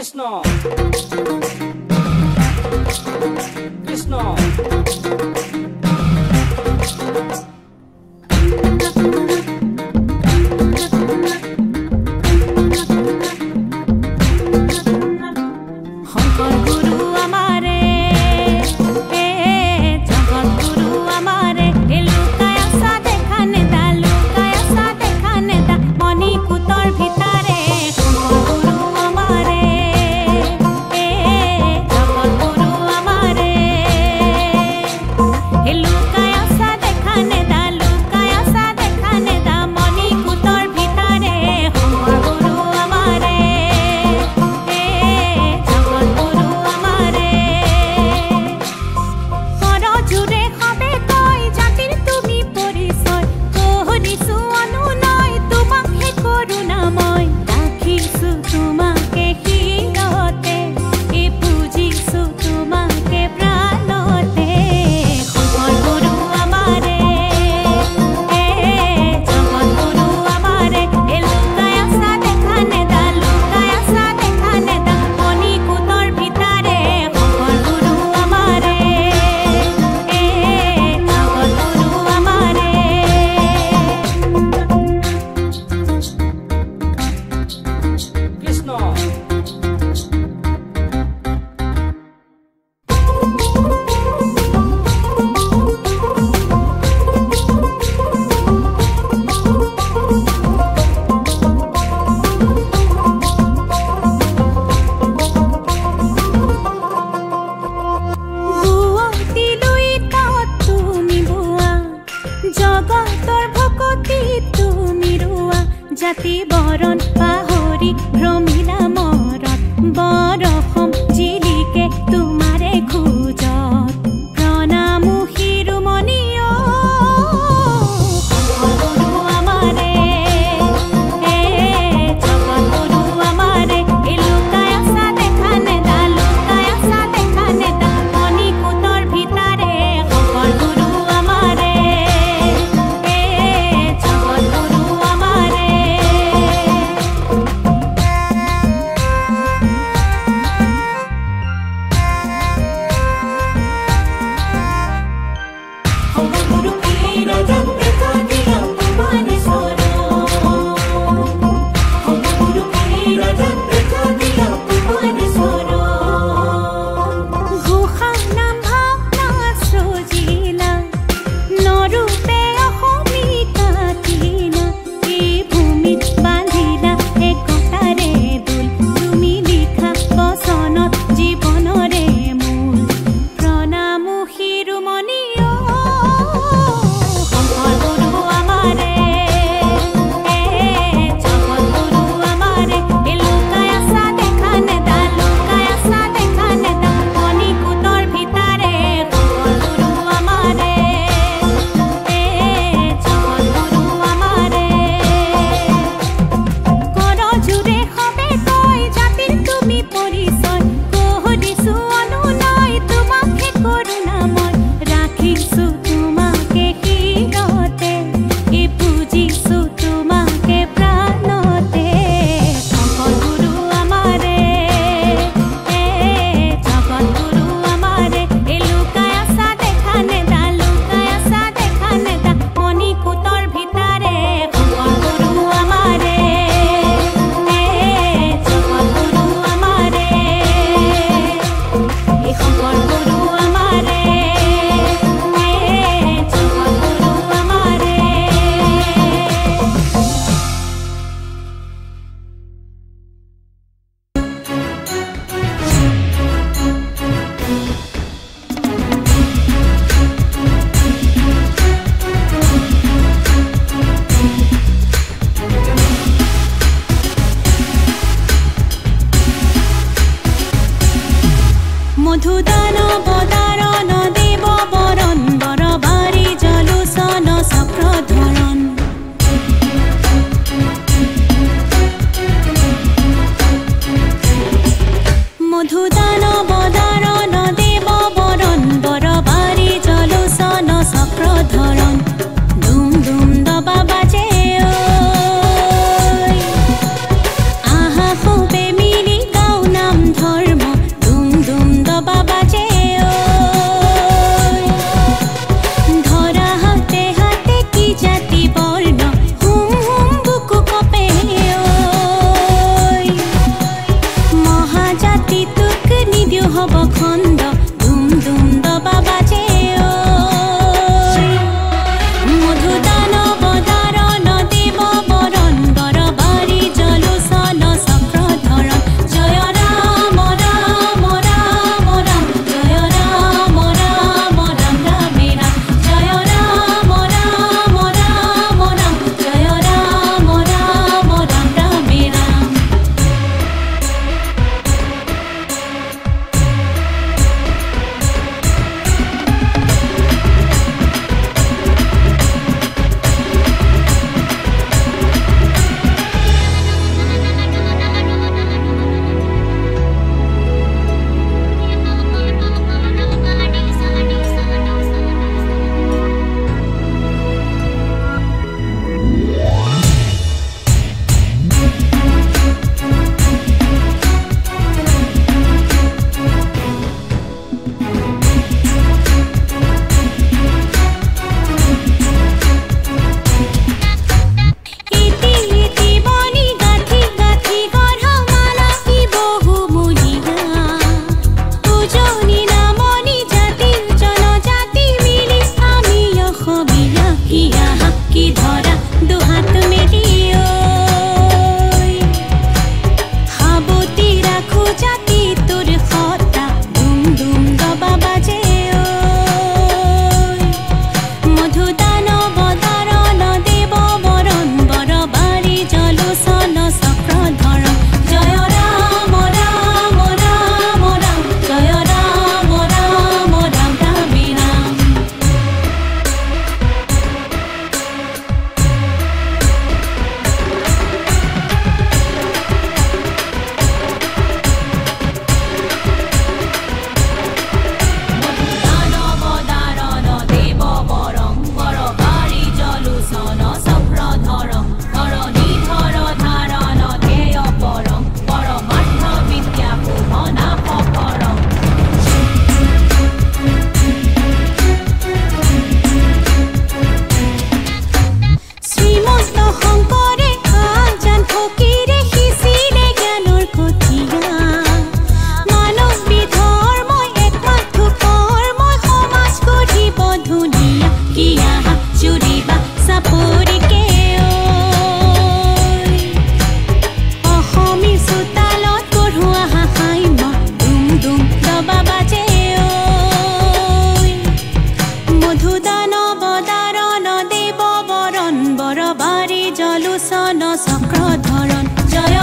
কৃষ্ণ কৃষ্ণ জাতি বৰণ পাহৰি ভ্ৰমিলা মৰত বৰষম জিলিকে তোমাৰে খোজত প্ৰণামো শিৰোমণিও গুৰু আমাৰে জগত গুৰু আমাৰে লুকাই আছা দেখা নেদা লুকাই আছা দেখা নেদা মণিকূটৰ ভিতাৰে সকল গুৰু আমাৰে জগত গুৰু আমাৰে দুহাত মেলি সাৱতি ৰাখো জাতি তোৰ সতা দুম দুম দবা বাজে মধুদান বদাৰণ দেৱ বৰণ বৰ বাৰী জলোচন চক্ৰধৰ জয় ৰাম ৰাম ৰাম ৰাম জয় ৰাম ৰাম ৰাম ৰামে ৰাম মধুদান বদাৰণ দেৱ বৰণ বৰ বাৰী জলোচন চক্ৰধৰ ধৰণীধৰ ধাৰণ ধ্যেয় পৰম পৰমাৰ্থ বিদ্যা শোভনা পৰম শ্ৰীমন্ত শংকৰে আজান ফকীৰে সিঁচিলে জ্ঞানৰ কঠিয়া মানৱ বিধৰ্মই একমাত্ৰ কৰ্মই সমাজ গঢ়িব ধুনীয়া কিয়া জুৰিবা চাপৰিকে অসমী চোতালত পঢ়োৱা হাঁহাই দুম দুম দবা বাজে মধুদান বদাৰণ দেৱ বৰণ বৰ বাৰী জলোচন চক্ৰধৰণ জয়